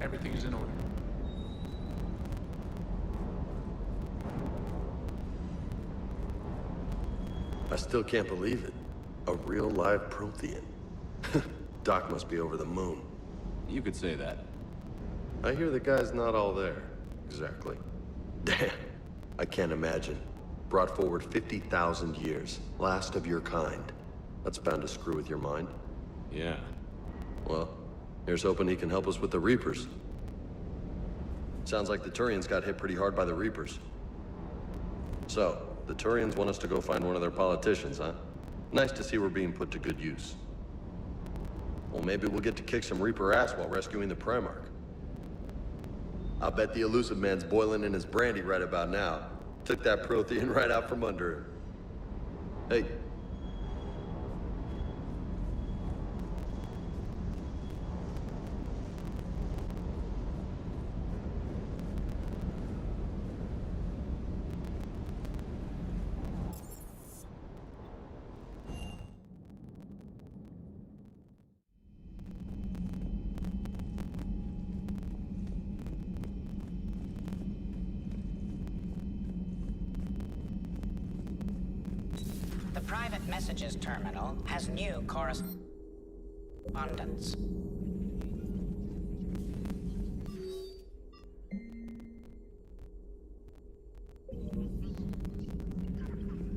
Everything is in order. I still can't believe it. A real live Prothean. Doc must be over the moon. You could say that. I hear the guy's not all there. Exactly. Damn. I can't imagine. Brought forward 50,000 years. Last of your kind. That's bound to screw with your mind. Yeah. Well, here's hoping he can help us with the Reapers. Sounds like the Turians got hit pretty hard by the Reapers. So, the Turians want us to go find one of their politicians, huh? Nice to see we're being put to good use. Well, maybe we'll get to kick some Reaper ass while rescuing the Primarch. I'll bet the elusive man's boiling in his brandy right about now. Took that Prothean right out from under him. Hey. The private messages terminal has new correspondence.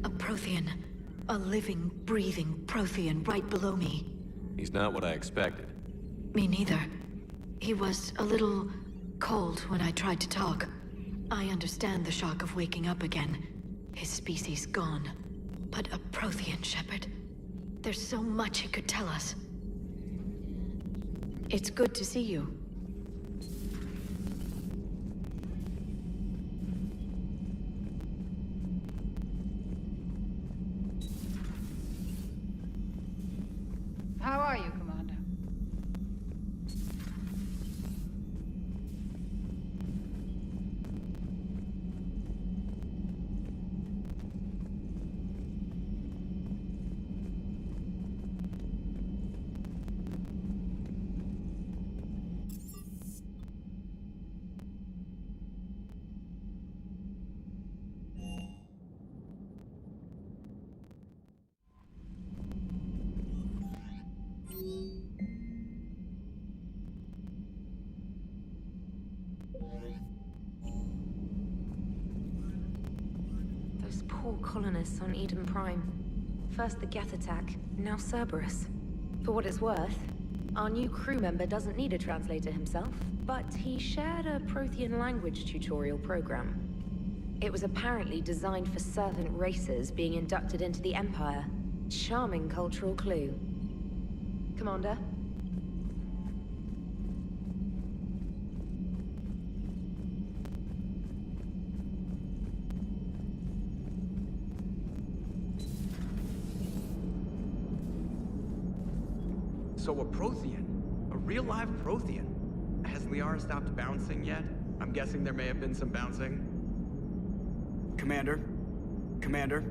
A Prothean. A living, breathing Prothean right below me. He's not what I expected. Me neither. He was a little cold when I tried to talk. I understand the shock of waking up again. His species gone. But a Prothean, Shepard. There's so much he could tell us. It's good to see you. How are you, Commander? Those poor colonists on Eden Prime. First the Geth attack, now Cerberus. For what it's worth, our new crew member doesn't need a translator himself, but he shared a Prothean language tutorial program. It was apparently designed for servant races being inducted into the Empire. Charming cultural clue. Commander? So a Prothean. A real live Prothean. Has Liara stopped bouncing yet? I'm guessing there may have been some bouncing. Commander? Commander?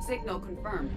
Signal confirmed.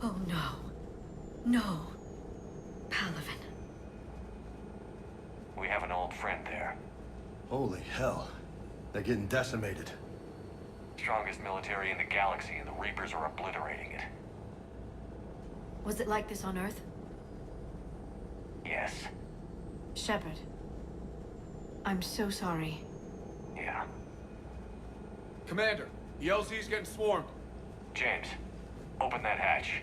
Oh no. No. Palaven. We have an old friend there. Holy hell. They're getting decimated. Strongest military in the galaxy, and the Reapers are obliterating it. Was it like this on Earth? Yes. Shepard. I'm so sorry. Yeah. Commander, the LZ's getting swarmed. James, open that hatch.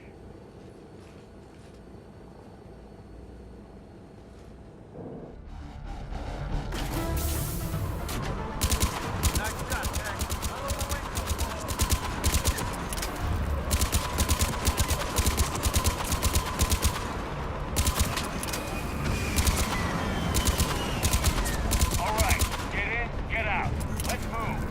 All right, get in, get out. Let's move.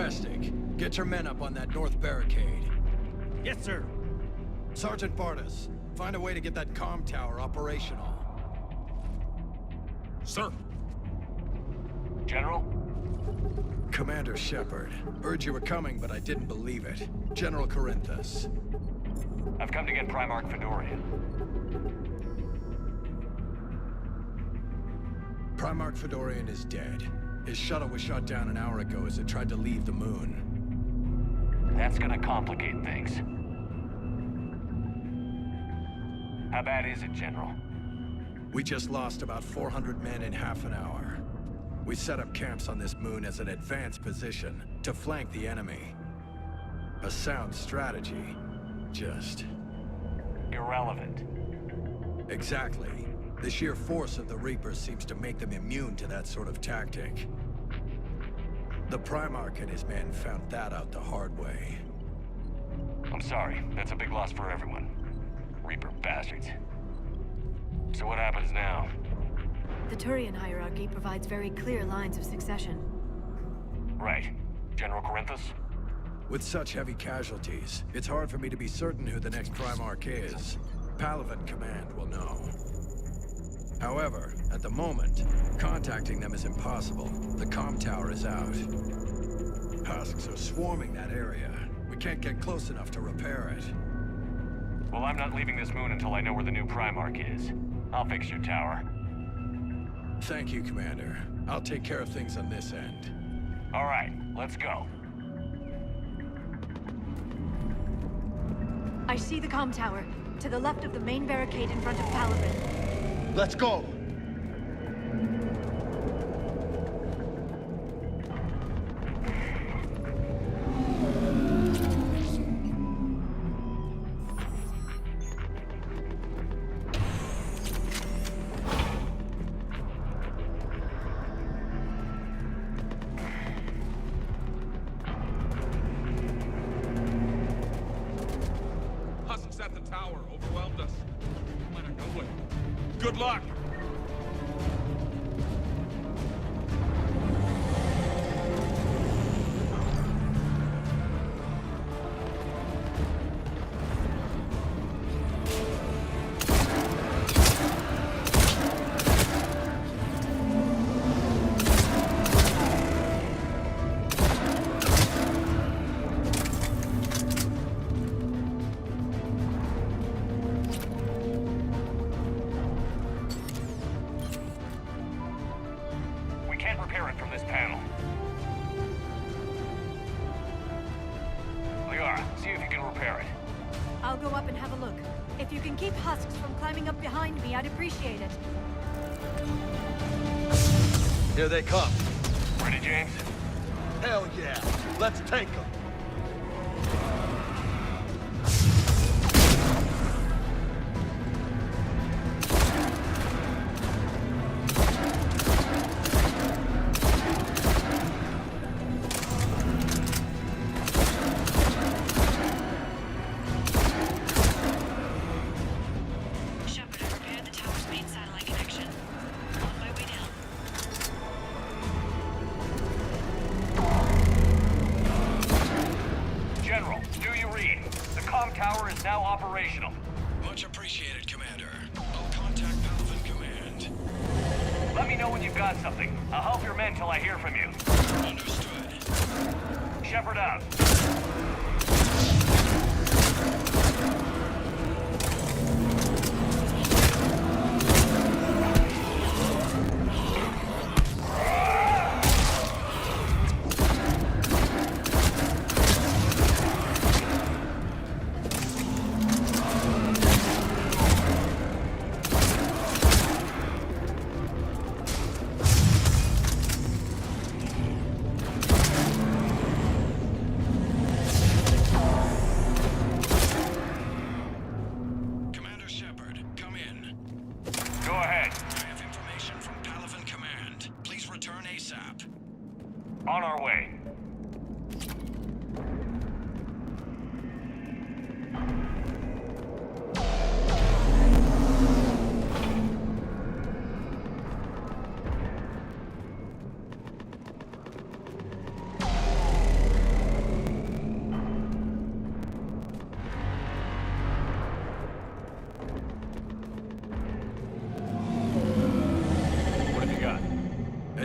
Pestick, get your men up on that north barricade. Yes, sir. Sergeant Bartis, find a way to get that comm tower operational. Sir. General? Commander Shepard, heard you were coming, but I didn't believe it. General Corinthus. I've come to get Primarch Fedorian. Primarch Fedorian is dead. His shuttle was shot down an hour ago as it tried to leave the moon. That's gonna complicate things. How bad is it, General? We just lost about 400 men in half an hour. We set up camps on this moon as an advanced position to flank the enemy. A sound strategy. Just... irrelevant. Exactly. The sheer force of the Reapers seems to make them immune to that sort of tactic. The Primarch and his men found that out the hard way. I'm sorry. That's a big loss for everyone. Reaper bastards. So what happens now? The Turian hierarchy provides very clear lines of succession. Right. General Corinthus? With such heavy casualties, it's hard for me to be certain who the next Primarch is. Palaven Command will know. However, at the moment, contacting them is impossible. The comm tower is out. Husks are swarming that area. We can't get close enough to repair it. Well, I'm not leaving this moon until I know where the new Primarch is. I'll fix your tower. Thank you, Commander. I'll take care of things on this end. All right, let's go. I see the comm tower, to the left of the main barricade in front of Palaven. Let's go. Husks at the tower overwhelmed us. Might have no way. Good luck. We can't repair it from this panel. Liara, see if you can repair it. I'll go up and have a look. If you can keep Husks from climbing up behind me, I'd appreciate it. Here they come. Ready, James? Hell yeah. Let's take them. Shepard, I repaired the tower's main satellite connection. On my way down. General, do you read? The comm tower is now operational. Much appreciated, Commander. I'll contact Palaven Command. Let me know when you've got something. I'll help your men till I hear from you. Understood. Shepard out.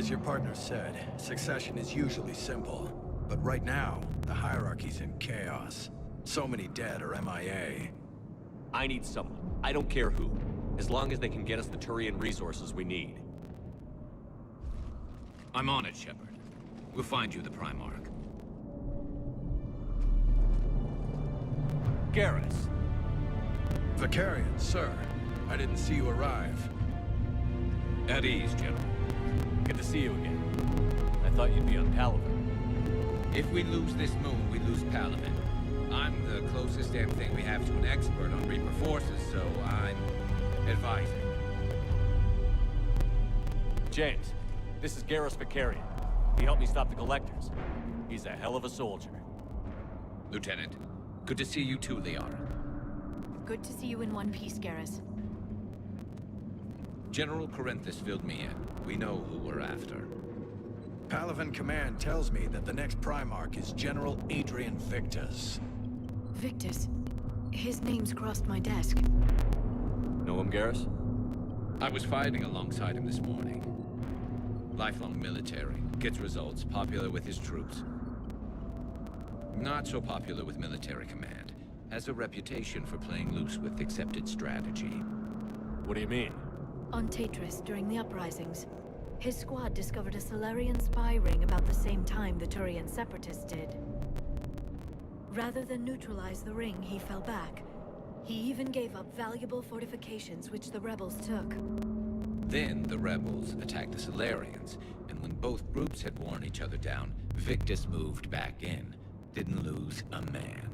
As your partner said, succession is usually simple. But right now, the hierarchy's in chaos. So many dead or MIA. I need someone. I don't care who. As long as they can get us the Turian resources we need. I'm on it, Shepard. We'll find you the Primarch. Garrus. Vicarian, sir. I didn't see you arrive. At ease, General. Good to see you again. I thought you'd be on Palaven. If we lose this moon, we lose Palaven. I'm the closest damn thing we have to an expert on Reaper forces, so I'm advising. James, this is Garrus Vicarian. He helped me stop the Collectors. He's a hell of a soldier. Lieutenant, good to see you too, Liara. Good to see you in one piece, Garrus. General Corinthus filled me in. We know who we're after. Palaven Command tells me that the next Primarch is General Adrian Victus. Victus? His name's crossed my desk. Know him, Garrus? I was fighting alongside him this morning. Lifelong military, gets results, popular with his troops. Not so popular with military command. Has a reputation for playing loose with accepted strategy. What do you mean? On Tatris, during the uprisings, his squad discovered a Solarian spy ring about the same time the Turian Separatists did. Rather than neutralize the ring, he fell back. He even gave up valuable fortifications which the rebels took. Then the rebels attacked the Solarians, and when both groups had worn each other down, Victus moved back in. Didn't lose a man.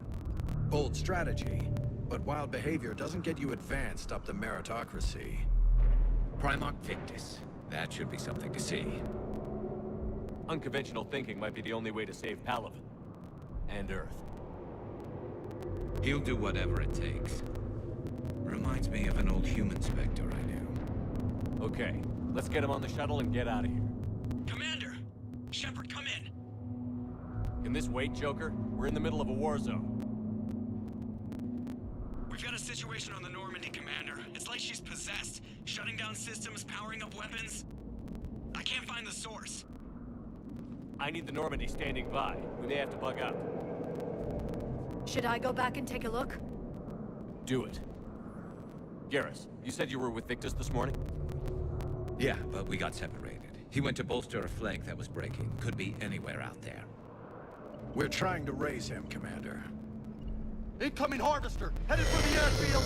Bold strategy, but wild behavior doesn't get you advanced up the meritocracy. Primarch Victus. That should be something to see. Unconventional thinking might be the only way to save Palaven. And Earth. He'll do whatever it takes. Reminds me of an old human Spectre I knew. Okay, let's get him on the shuttle and get out of here. Commander! Shepard, come in! Can this wait, Joker? We're in the middle of a war zone. We've got a situation on the Normandy, Commander. It's like she's possessed. Shutting down systems, powering up weapons. I can't find the source. I need the Normandy standing by. We may have to bug up. Should I go back and take a look? Do it. Garrus, you said you were with Victus this morning? Yeah, but we got separated. He went to bolster a flank that was breaking. Could be anywhere out there. We're trying to raise him, Commander. Incoming harvester, headed for the airfield.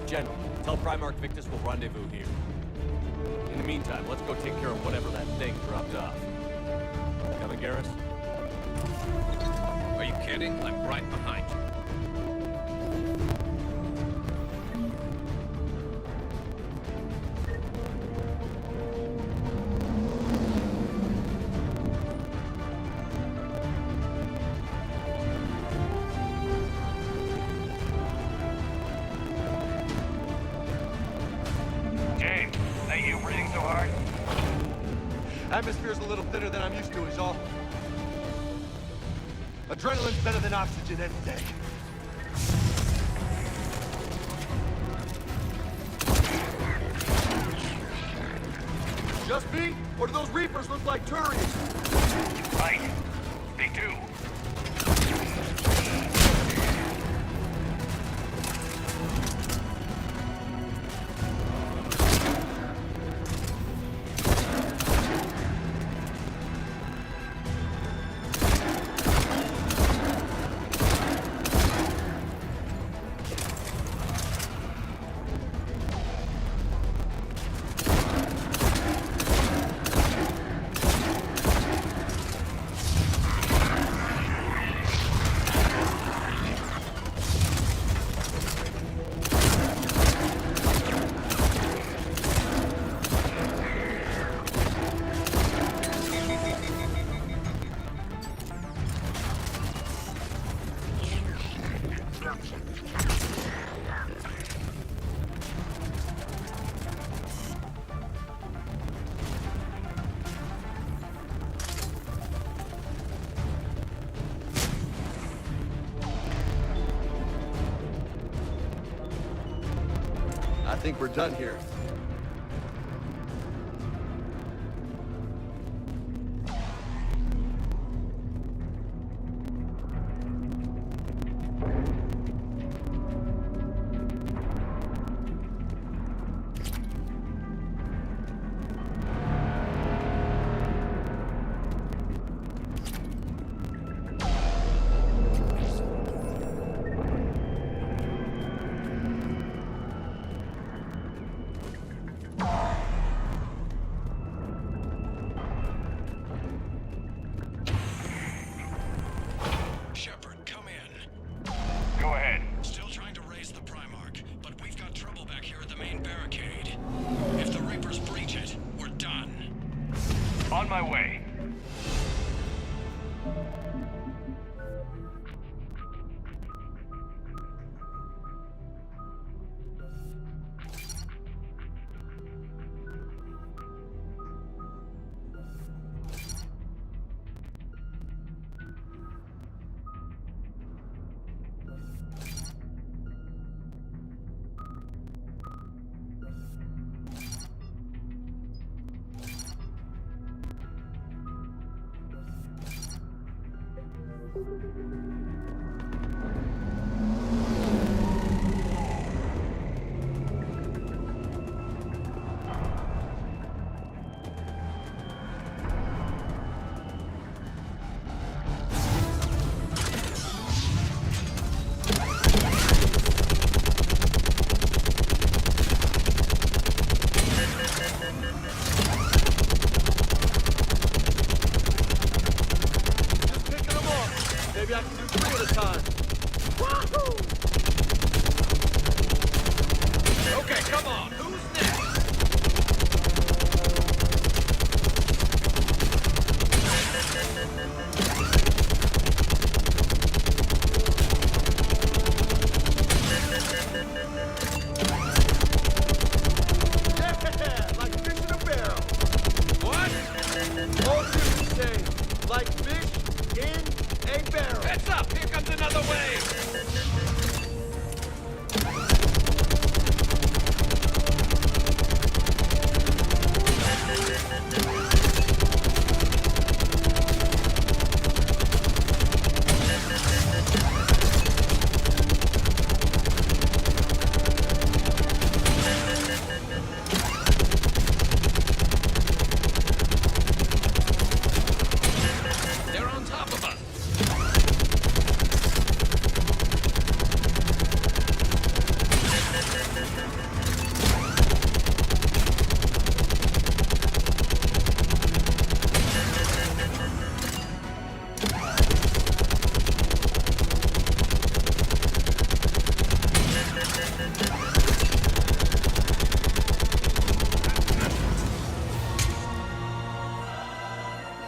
General, tell Primarch Victus we'll rendezvous here. In the meantime, let's go take care of whatever that thing dropped off. Coming, Garrus? Are you kidding? I'm right behind you. James, that you breathing so hard? Atmosphere's a little thinner than I'm used to, is all. Adrenaline's better than oxygen any day. Just me? Or do those Reapers look like Turians? Right. They do. think we're done here. On my way. Maybe I can do 3 at a time. Wahoo! Okay, come on. Who's next? Yeah, like fish in a barrel. What? All you say, like fish in a barrel. Heads up! Here comes another wave! They're on top of us!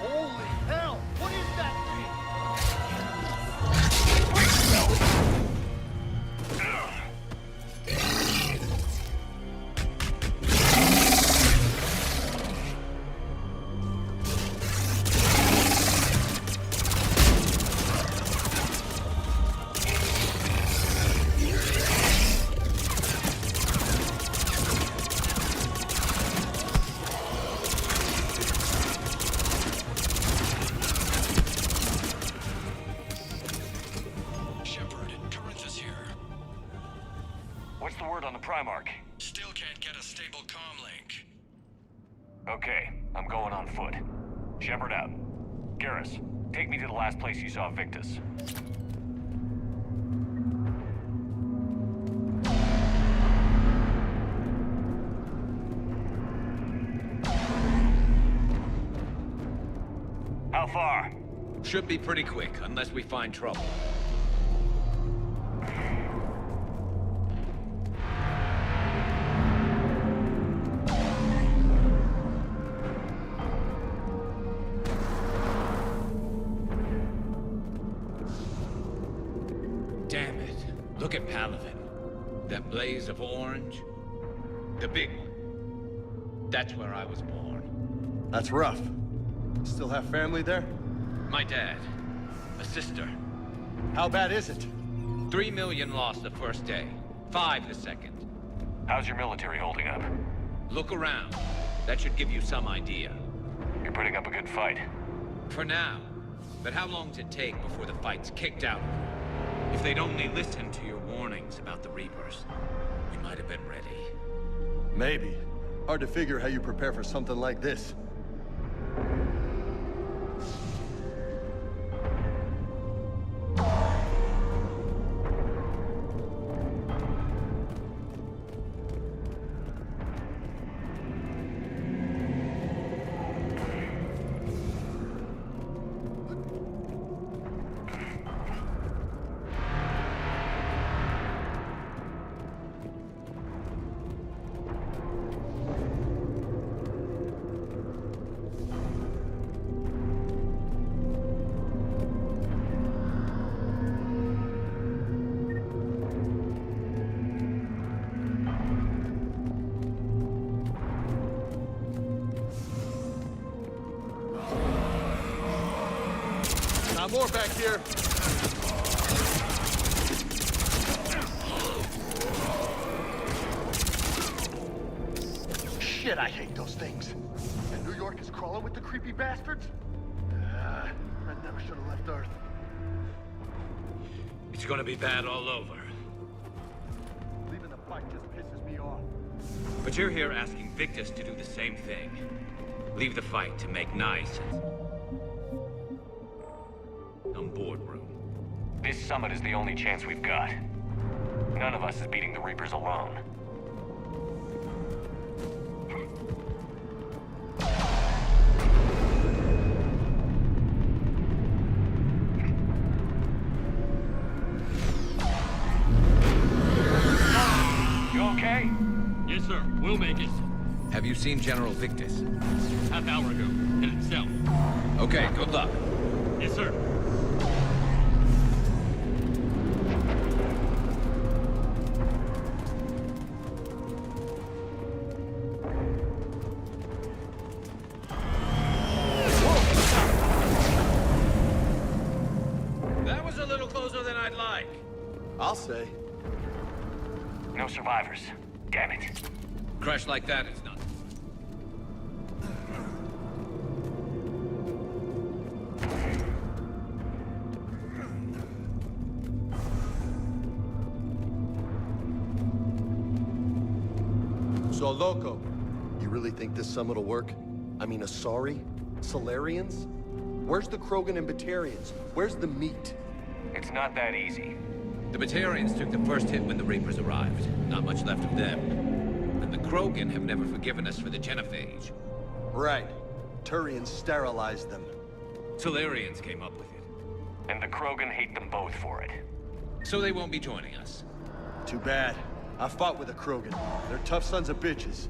Holy hell! What is that What's the word on the Primarch? Still can't get a stable comm link. Okay, I'm going on foot. Shepard out. Garrus, take me to the last place you saw Victus. How far? Should be pretty quick, unless we find trouble. Damn it. Look at Palaven. That blaze of orange. The big one. That's where I was born. That's rough. Still have family there? My dad. A sister. How bad is it? 3 million lost the first day. 5 the second. How's your military holding up? Look around. That should give you some idea. You're putting up a good fight. For now. But how long does it take before the fight's kicked out? If they'd only listened to your warnings about the Reapers, we might have been ready. Maybe. Hard to figure how you prepare for something like this. More back here. Shit, I hate those things. And New York is crawling with the creepy bastards? I never should have left Earth. It's gonna be bad all over. Leaving the fight just pisses me off. But you're here asking Victus to do the same thing. Leave the fight to make nice and... boardroom. This summit is the only chance we've got. None of us is beating the Reapers alone. You okay? Yes, sir. We'll make it. Have you seen General Victus? Half hour ago. Headed south. Okay, good luck. Yes, sir. I'll say. No survivors. Damn it. Crash like that is not. So, Loco, you really think this summit will work? I mean, Asari? Solarians? Where's the Krogan and Batarians? Where's the meat? It's not that easy. The Batarians took the first hit when the Reapers arrived. Not much left of them. And the Krogan have never forgiven us for the genophage. Right. Turians sterilized them. Solarians came up with it. And the Krogan hate them both for it. So they won't be joining us. Too bad. I fought with the Krogan. They're tough sons of bitches.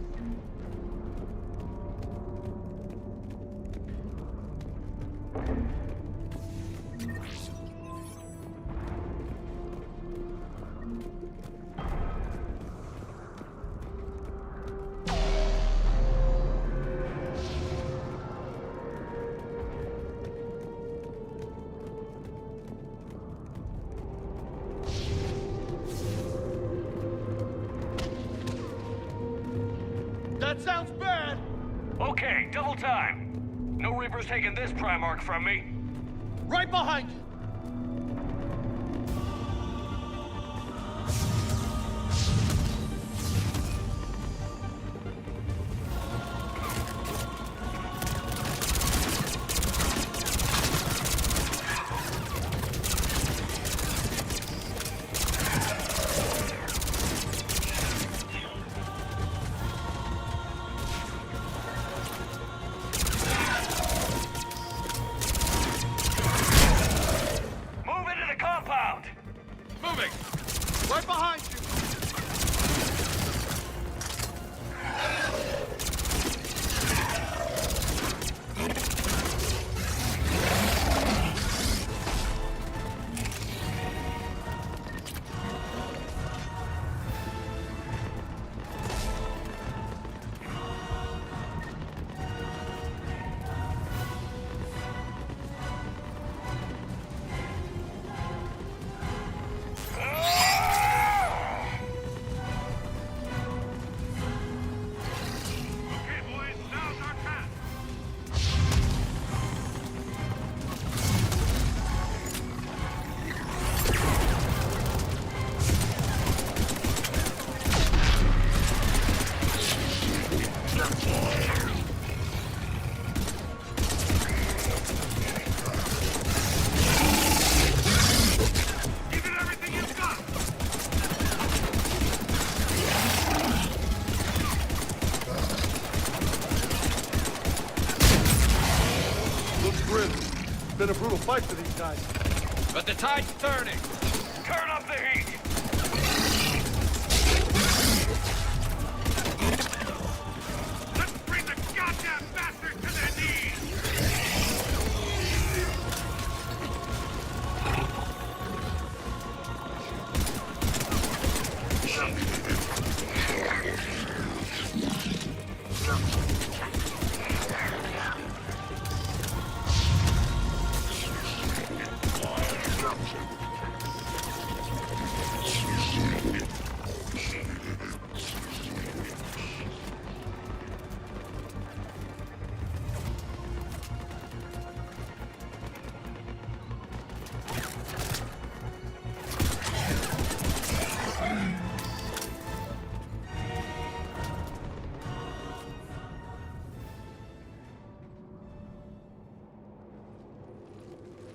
That sounds bad! Okay, double time. No Reapers taking this Primarch from me. Right behind you! Looks grim. It's been a brutal fight for these guys. But the tide's turning. Turn up the heat! Let's bring the goddamn bastards to their knees!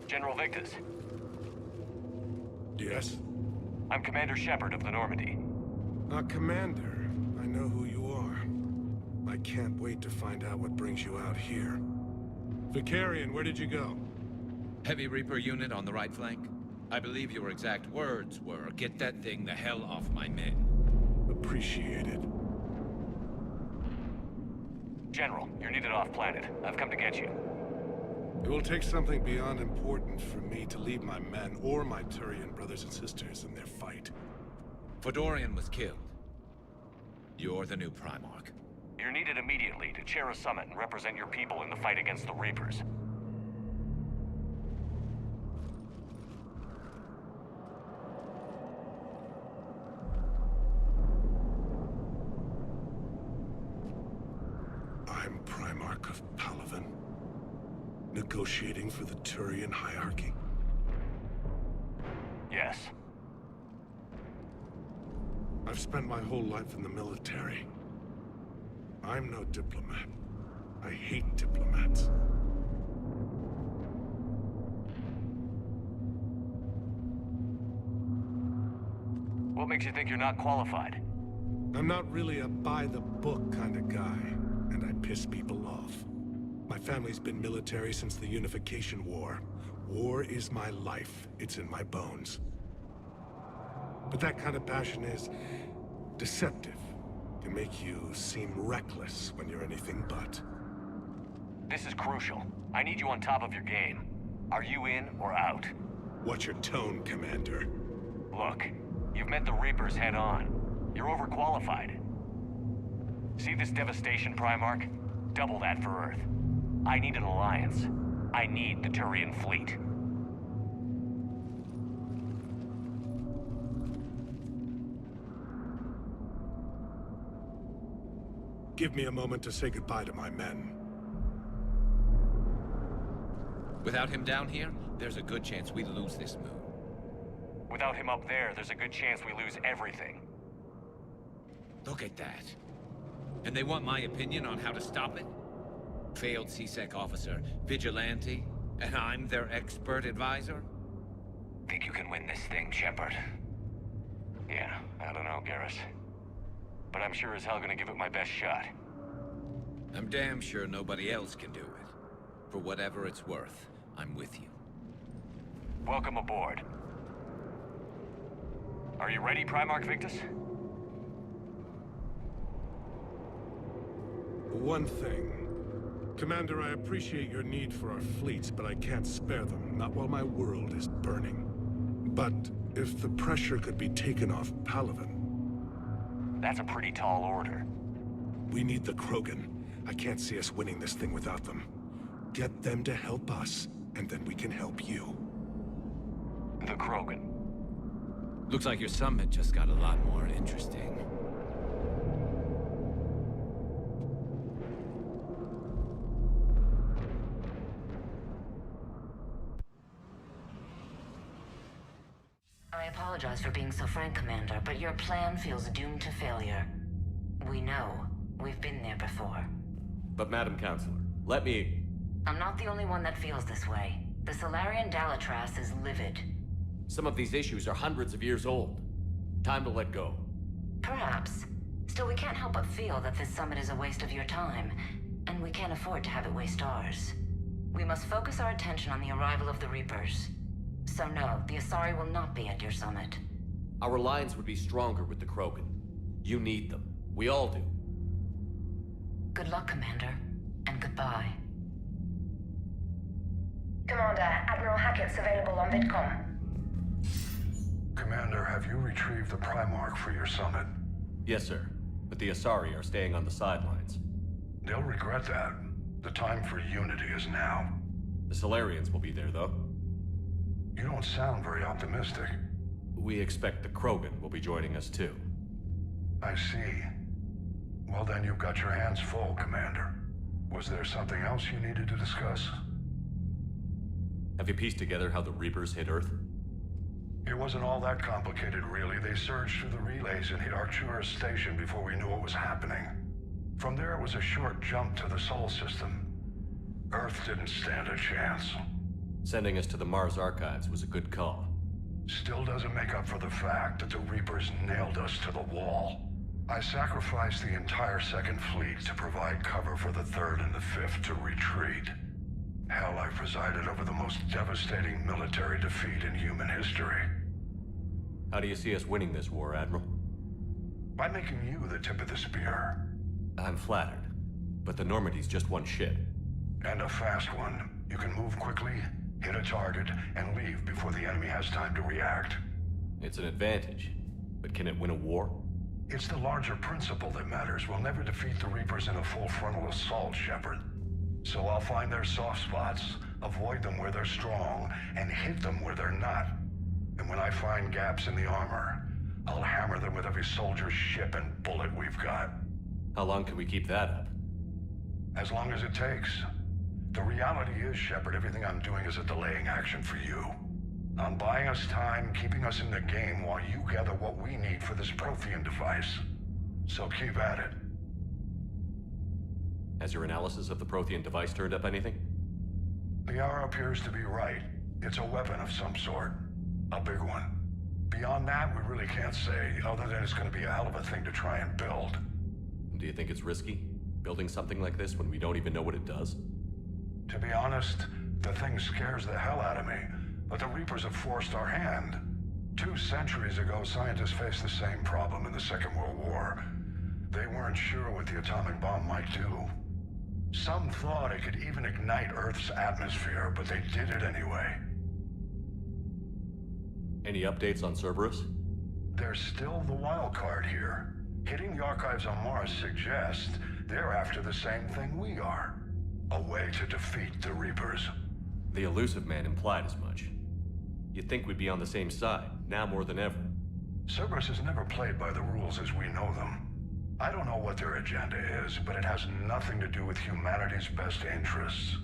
General Victus, Yes? I'm Commander Shepard of the Normandy. Commander, I know who you are. I can't wait to find out what brings you out here. Vicarian, where did you go? Heavy Reaper unit on the right flank. I believe your exact words were, "Get that thing the hell off my men." Appreciated. General, you're needed off-planet. I've come to get you. It will take something beyond important for me to leave my men or my Turian brothers and sisters in their fight. Fedorian was killed. You're the new Primarch. You're needed immediately to chair a summit and represent your people in the fight against the Reapers. I'm Primarch of Palaven, negotiating for the Turian hierarchy. Yes. I've spent my whole life in the military. I'm no diplomat. I hate diplomats. What makes you think you're not qualified? I'm not really a by-the-book kind of guy, and I piss people off. My family's been military since the Unification War. War is my life. It's in my bones. But that kind of passion is deceptive. Can make you seem reckless when you're anything but. This is crucial. I need you on top of your game. Are you in or out? What's your tone, Commander? Look, you've met the Reapers head-on. You're overqualified. See this devastation, Primarch? Double that for Earth. I need an alliance. I need the Turian fleet. Give me a moment to say goodbye to my men. Without him down here, there's a good chance we lose this moon. Without him up there, there's a good chance we lose everything. Look at that. And they want my opinion on how to stop it? Failed CSEC officer, vigilante, and I'm their expert advisor? Think you can win this thing, Shepard? Yeah, I don't know, Garrus. But I'm sure as hell gonna give it my best shot. I'm damn sure nobody else can do it. For whatever it's worth, I'm with you. Welcome aboard. Are you ready, Primarch Victus? One thing. Commander, I appreciate your need for our fleets, but I can't spare them, not while my world is burning. But if the pressure could be taken off Palaven... That's a pretty tall order. We need the Krogan. I can't see us winning this thing without them. Get them to help us, and then we can help you. The Krogan. Looks like your summit just got a lot more interesting. I apologize for being so frank, Commander, but your plan feels doomed to failure. We know. We've been there before. But Madam Counselor, let me... I'm not the only one that feels this way. The Solarian Dalatras is livid. Some of these issues are hundreds of years old. Time to let go. Perhaps. Still, we can't help but feel that this summit is a waste of your time, and we can't afford to have it waste ours. We must focus our attention on the arrival of the Reapers. So no, the Asari will not be at your summit. Our alliance would be stronger with the Krogan. You need them. We all do. Good luck, Commander, and goodbye. Commander, Admiral Hackett's available on VidCom. Commander, have you retrieved the Primarch for your summit? Yes, sir. But the Asari are staying on the sidelines. They'll regret that. The time for unity is now. The Solarians will be there, though. You don't sound very optimistic. We expect the Krogan will be joining us, too. I see. Well, then you've got your hands full, Commander. Was there something else you needed to discuss? Have you pieced together how the Reapers hit Earth? It wasn't all that complicated, really. They surged through the relays and hit Arcturus Station before we knew what was happening. From there, it was a short jump to the Sol system. Earth didn't stand a chance. Sending us to the Mars Archives was a good call. Still doesn't make up for the fact that the Reapers nailed us to the wall. I sacrificed the entire Second Fleet to provide cover for the Third and the Fifth to retreat. Hell, I presided over the most devastating military defeat in human history. How do you see us winning this war, Admiral? By making you the tip of the spear. I'm flattered, but the Normandy's just one ship. And a fast one. You can move quickly, hit a target, and leave before the enemy has time to react. It's an advantage, but can it win a war? It's the larger principle that matters. We'll never defeat the Reapers in a full frontal assault, Shepard. So I'll find their soft spots, avoid them where they're strong, and hit them where they're not. And when I find gaps in the armor, I'll hammer them with every soldier, ship, and bullet we've got. How long can we keep that up? As long as it takes. The reality is, Shepard, everything I'm doing is a delaying action for you. I'm buying us time, keeping us in the game while you gather what we need for this Prothean device. So keep at it. Has your analysis of the Prothean device turned up anything? The hour appears to be right. It's a weapon of some sort. A big one. Beyond that, we really can't say, other than it's going to be a hell of a thing to try and build. Do you think it's risky, building something like this when we don't even know what it does? To be honest, the thing scares the hell out of me. But the Reapers have forced our hand. 2 centuries ago, scientists faced the same problem in the Second World War. They weren't sure what the atomic bomb might do. Some thought it could even ignite Earth's atmosphere, but they did it anyway. Any updates on Cerberus? There's still the wild card here. Hitting the archives on Mars suggests they're after the same thing we are. A way to defeat the Reapers. The Elusive Man implied as much. You'd think we'd be on the same side, now more than ever. Cerberus has never played by the rules as we know them. I don't know what their agenda is, but it has nothing to do with humanity's best interests.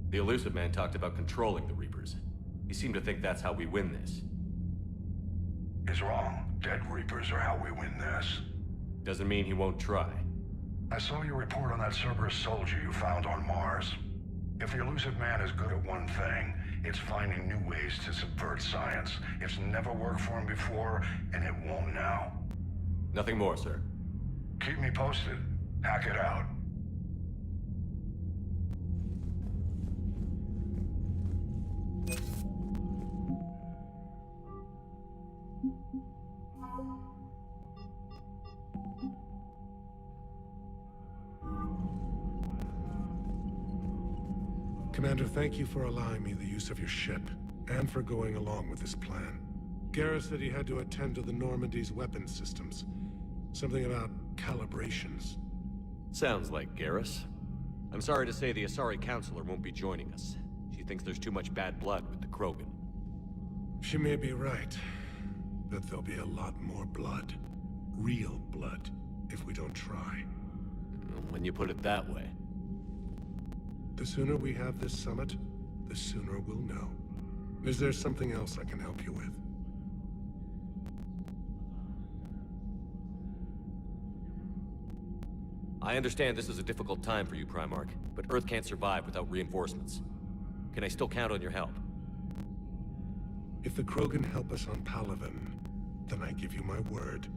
The Elusive Man talked about controlling the Reapers. He seemed to think that's how we win this. He's wrong. Dead Reapers are how we win this. Doesn't mean he won't try. I saw your report on that Cerberus soldier you found on Mars. If the Elusive Man is good at one thing, it's finding new ways to subvert science. It's never worked for him before, and it won't now. Nothing more, sir. Keep me posted. Hack it out. Commander, thank you for allowing me the use of your ship, and for going along with this plan. Garrus said he had to attend to the Normandy's weapons systems. Something about calibrations. Sounds like Garrus. I'm sorry to say the Asari Counselor won't be joining us. She thinks there's too much bad blood with the Krogan. She may be right, but there'll be a lot more blood. Real blood, if we don't try. When you put it that way. The sooner we have this summit, the sooner we'll know. Is there something else I can help you with? I understand this is a difficult time for you, Primarch, but Earth can't survive without reinforcements. Can I still count on your help? If the Krogan help us on Palaven, then I give you my word.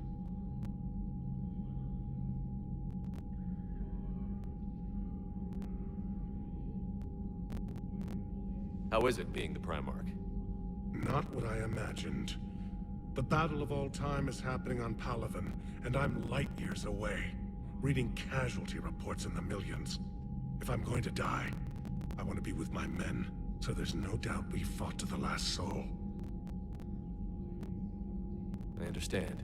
How is it being the Primarch? Not what I imagined. The battle of all time is happening on Palaven, and I'm light years away, reading casualty reports in the millions. If I'm going to die, I want to be with my men, so there's no doubt we fought to the last soul. I understand.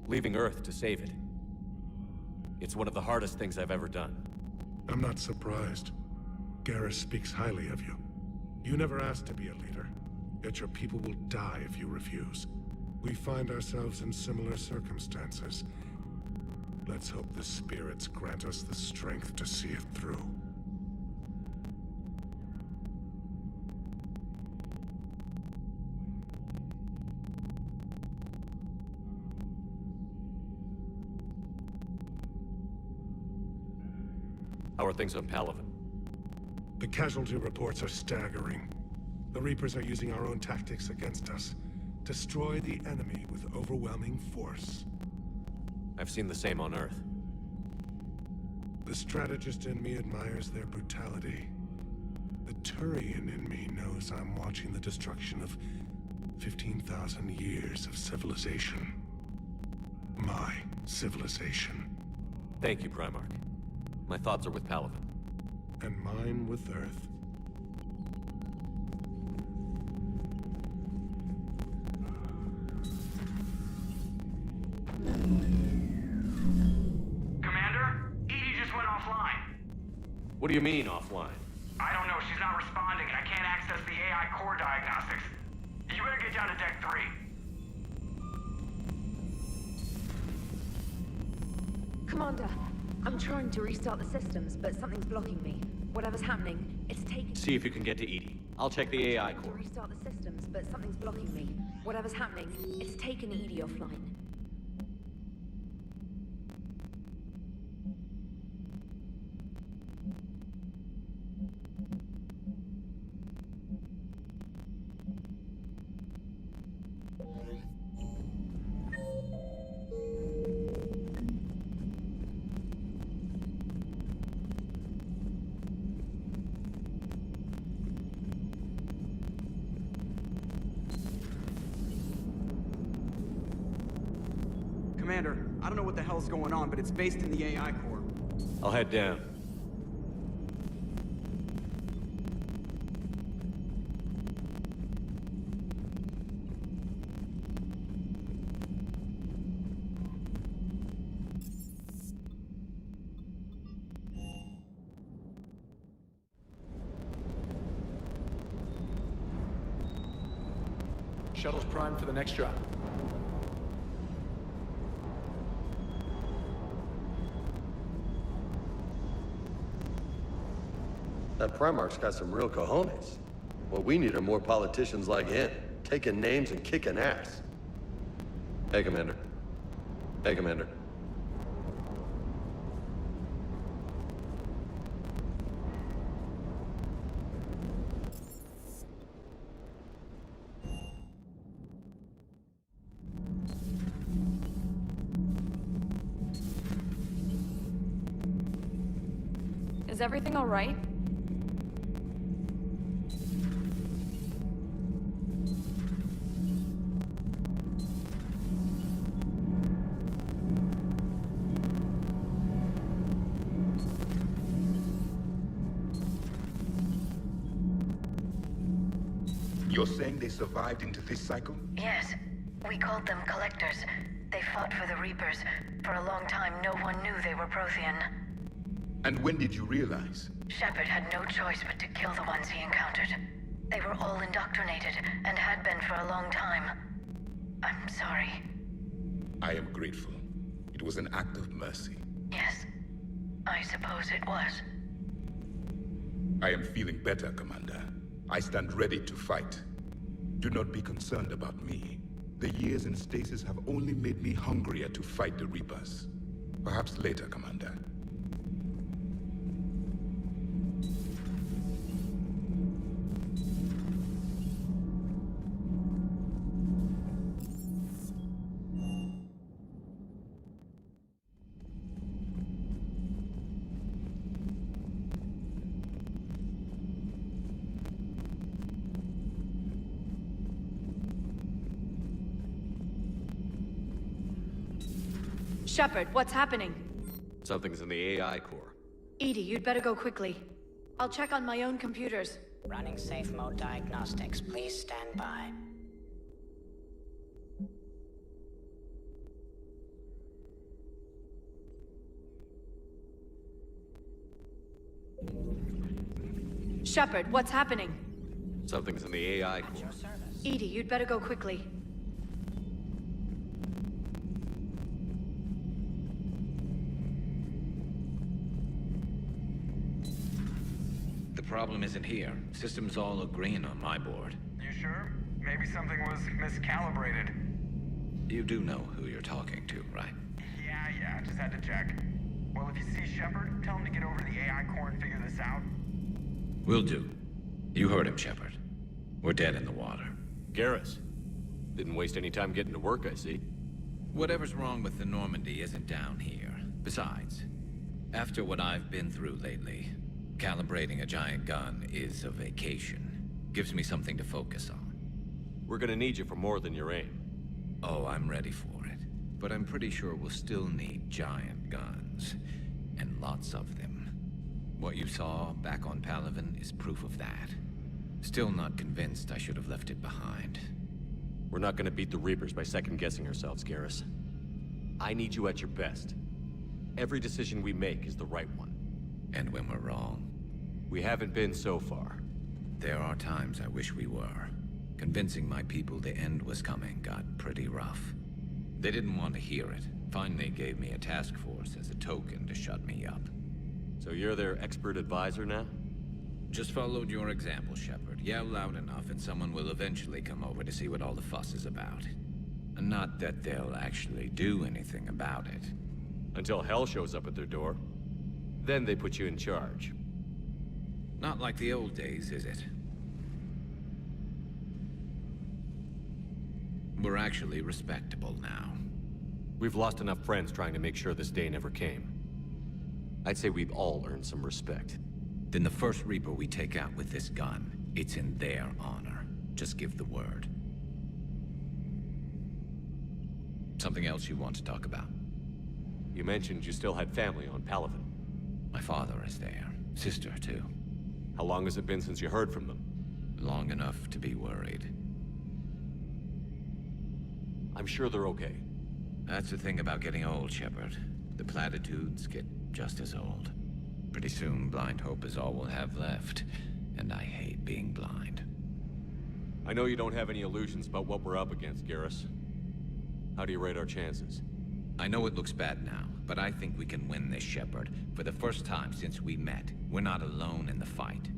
Leaving Earth to save it. It's one of the hardest things I've ever done. I'm not surprised. Garrus speaks highly of you. You never asked to be a leader, yet your people will die if you refuse. We find ourselves in similar circumstances. Let's hope the spirits grant us the strength to see it through. How are things on Palaven? The casualty reports are staggering. The Reapers are using our own tactics against us. Destroy the enemy with overwhelming force. I've seen the same on Earth. The strategist in me admires their brutality. The Turian in me knows I'm watching the destruction of 15,000 years of civilization. My civilization. Thank you, Primarch. My thoughts are with Palaven. And mine with Earth. Commander? Edie just went offline. What do you mean, offline? I don't know, she's not responding, and I can't access the AI core diagnostics. You better get down to Deck 3. Commander, I'm trying to restart the systems, but something's blocking me. Whatever's happening, it's taking... See if you can get to Edie. I'll check the AI To core. restart the systems, but something's blocking me. Whatever's happening, it's taken Edie offline. Commander, I don't know what the hell's going on, but it's based in the AI core. I'll head down. Shuttle's primed for the next drop. That Primarch's got some real cojones. What we need are more politicians like him, taking names and kicking ass. Hey, Commander. Hey, Commander. Is everything all right? You're saying they survived into this cycle? Yes. We called them Collectors. They fought for the Reapers. For a long time, no one knew they were Prothean. And when did you realize? Shepard had no choice but to kill the ones he encountered. They were all indoctrinated, and had been for a long time. I'm sorry. I am grateful. It was an act of mercy. Yes. I suppose it was. I am feeling better, Commander. I stand ready to fight. Do not be concerned about me. The years in stasis have only made me hungrier to fight the Reapers. Perhaps later, Commander. Shepard, what's happening? Something's in the AI core. Edie, you'd better go quickly. I'll check on my own computers. Running safe mode diagnostics. Please stand by. Shepard, what's happening? Something's in the AI core. Edie, you'd better go quickly. The problem isn't here. Systems all agreeing on my board. You sure? Maybe something was miscalibrated. You do know who you're talking to, right? Yeah, just had to check. Well, if you see Shepard, tell him to get over to the AI core and figure this out. Will do. You heard him, Shepard. We're dead in the water. Garrus. Didn't waste any time getting to work, I see. Whatever's wrong with the Normandy isn't down here. Besides, after what I've been through lately, calibrating a giant gun is a vacation. Gives me something to focus on. We're gonna need you for more than your aim. Oh, I'm ready for it. But I'm pretty sure we'll still need giant guns. And lots of them. What you saw back on Palaven is proof of that. Still not convinced I should have left it behind. We're not gonna beat the Reapers by second-guessing ourselves, Garrus. I need you at your best. Every decision we make is the right one. And when we're wrong? We haven't been so far. There are times I wish we were. Convincing my people the end was coming got pretty rough. They didn't want to hear it. Finally gave me a task force as a token to shut me up. So you're their expert advisor now? Just followed your example, Shepard. Yell loud enough and someone will eventually come over to see what all the fuss is about. And not that they'll actually do anything about it. Until hell shows up at their door. Then they put you in charge. Not like the old days, is it? We're actually respectable now. We've lost enough friends trying to make sure this day never came. I'd say we've all earned some respect. Then the first Reaper we take out with this gun, it's in their honor. Just give the word. Something else you want to talk about? You mentioned you still had family on Palaven. My father is there. Sister, too. How long has it been since you heard from them? Long enough to be worried. I'm sure they're okay. That's the thing about getting old, Shepard. The platitudes get just as old. Pretty soon, blind hope is all we'll have left. And I hate being blind. I know you don't have any illusions about what we're up against, Garrus. How do you rate our chances? I know it looks bad now, but I think we can win this, Shepard. For the first time since we met, we're not alone in the fight.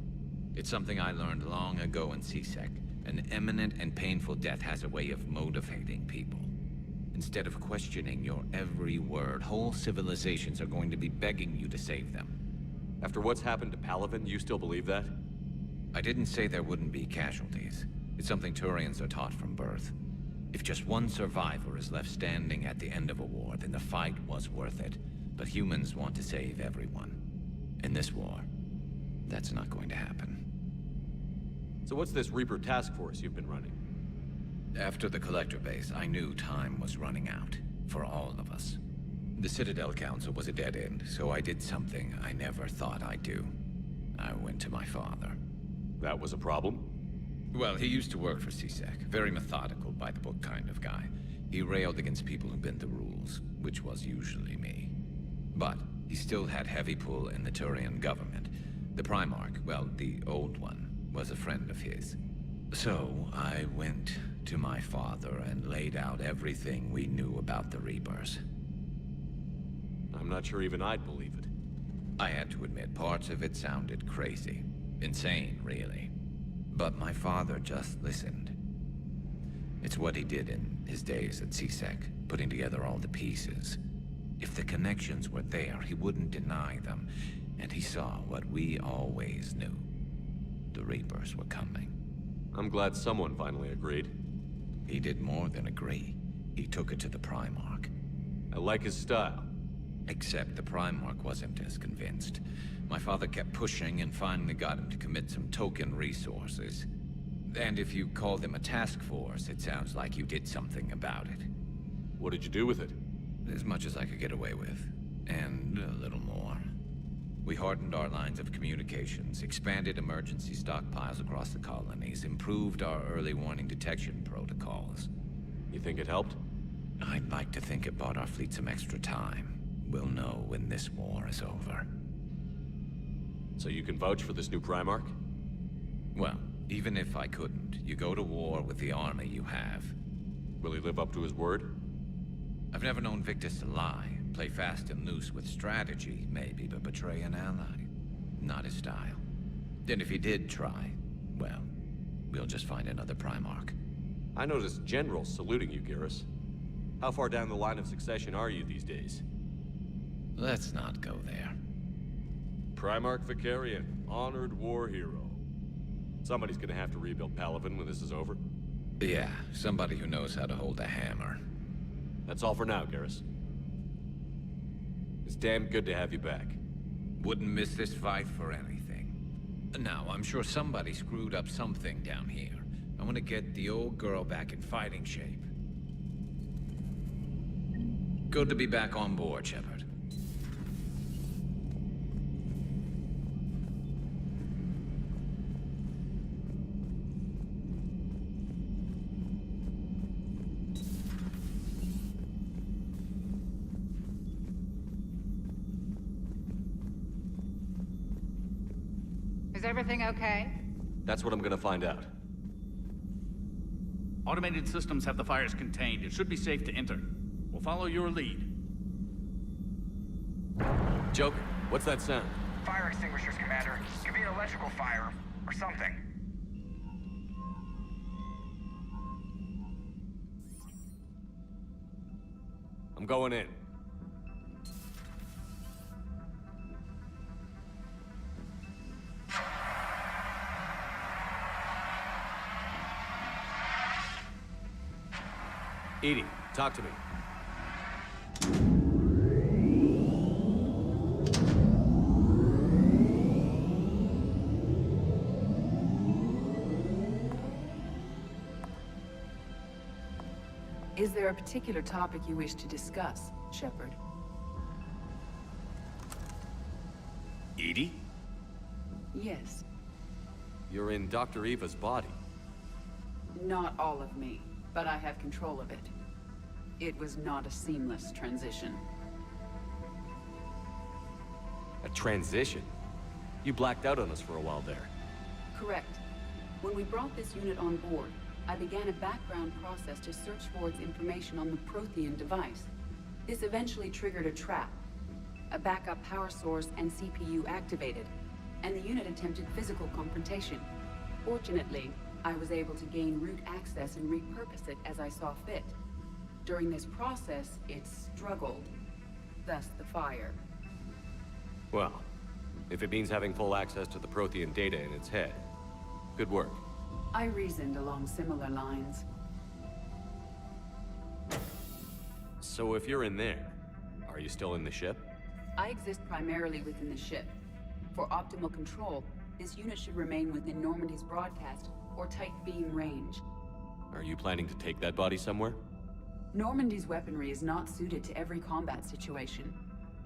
It's something I learned long ago in CSEC. An imminent and painful death has a way of motivating people. Instead of questioning your every word, whole civilizations are going to be begging you to save them. After what's happened to Palaven, you still believe that? I didn't say there wouldn't be casualties. It's something Turians are taught from birth. If just one survivor is left standing at the end of a war, then the fight was worth it. But humans want to save everyone. In this war, that's not going to happen. So what's this Reaper task force you've been running? After the Collector base, I knew time was running out. For all of us. The Citadel Council was a dead end, so I did something I never thought I'd do. I went to my father. That was a problem? Well, he used to work for CSEC. Very methodical, by-the-book kind of guy. He railed against people who bent the rules, which was usually me. But he still had heavy pull in the Turian government. The Primarch, well, the old one, was a friend of his. So I went to my father and laid out everything we knew about the Reapers. I'm not sure even I'd believe it. I had to admit, parts of it sounded crazy. Insane, really. But my father just listened. It's what he did in his days at CSEC, putting together all the pieces. If the connections were there, he wouldn't deny them. And he saw what we always knew. The Reapers were coming. I'm glad someone finally agreed. He did more than agree. He took it to the Primarch. I like his style. Except the Primarch wasn't as convinced. My father kept pushing and finally got him to commit some token resources. And if you call them a task force, it sounds like you did something about it. What did you do with it? As much as I could get away with. And a little more. We hardened our lines of communications, expanded emergency stockpiles across the colonies, improved our early warning detection protocols. You think it helped? I'd like to think it bought our fleet some extra time. We'll know when this war is over. So you can vouch for this new Primarch? Well, even if I couldn't, you go to war with the army you have. Will he live up to his word? I've never known Victus to lie. Play fast and loose with strategy, maybe, but betray an ally. Not his style. Then if he did try, well, we'll just find another Primarch. I noticed generals saluting you, Garrus. How far down the line of succession are you these days? Let's not go there. Primarch Vicarian, honored war hero. Somebody's gonna have to rebuild Palaven when this is over. Yeah, somebody who knows how to hold a hammer. That's all for now, Garrus. It's damn good to have you back. Wouldn't miss this fight for anything. Now, I'm sure somebody screwed up something down here. I want to get the old girl back in fighting shape. Good to be back on board, Shepard. Is everything okay? That's what I'm gonna find out. Automated systems have the fires contained. It should be safe to enter. We'll follow your lead. Joker, what's that sound? Fire extinguishers, Commander. Could be an electrical fire, or something. I'm going in. EDI, talk to me. Is there a particular topic you wish to discuss, Shepard? EDI? Yes. You're in Dr. Eva's body. Not all of me, but I have control of it. It was not a seamless transition. A transition? You blacked out on us for a while there. Correct. When we brought this unit on board, I began a background process to search for its information on the Prothean device. This eventually triggered a trap. A backup power source and CPU activated, and the unit attempted physical confrontation. Fortunately, I was able to gain root access and repurpose it as I saw fit. During this process, it struggled. Thus the fire. Well, if it means having full access to the Prothean data in its head, good work. I reasoned along similar lines. So if you're in there, are you still in the ship? I exist primarily within the ship. For optimal control, this unit should remain within Normandy's broadcast or tight beam range. Are you planning to take that body somewhere? Normandy's weaponry is not suited to every combat situation.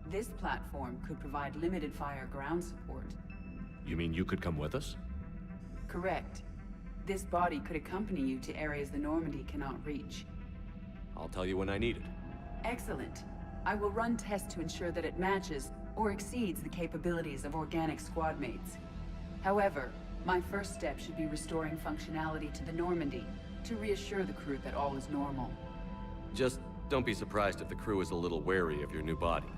This platform could provide limited fire ground support. You mean you could come with us? Correct. This body could accompany you to areas the Normandy cannot reach. I'll tell you when I need it. Excellent. I will run tests to ensure that it matches or exceeds the capabilities of organic squad mates. However, my first step should be restoring functionality to the Normandy to reassure the crew that all is normal. Just don't be surprised if the crew is a little wary of your new body.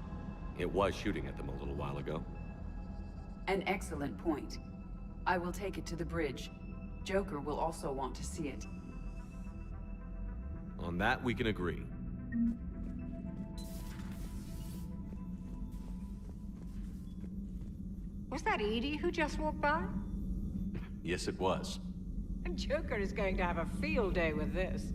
It was shooting at them a little while ago. An excellent point. I will take it to the bridge. Joker will also want to see it. On that, we can agree. Was that Edie who just walked by? Yes, it was. Joker is going to have a field day with this.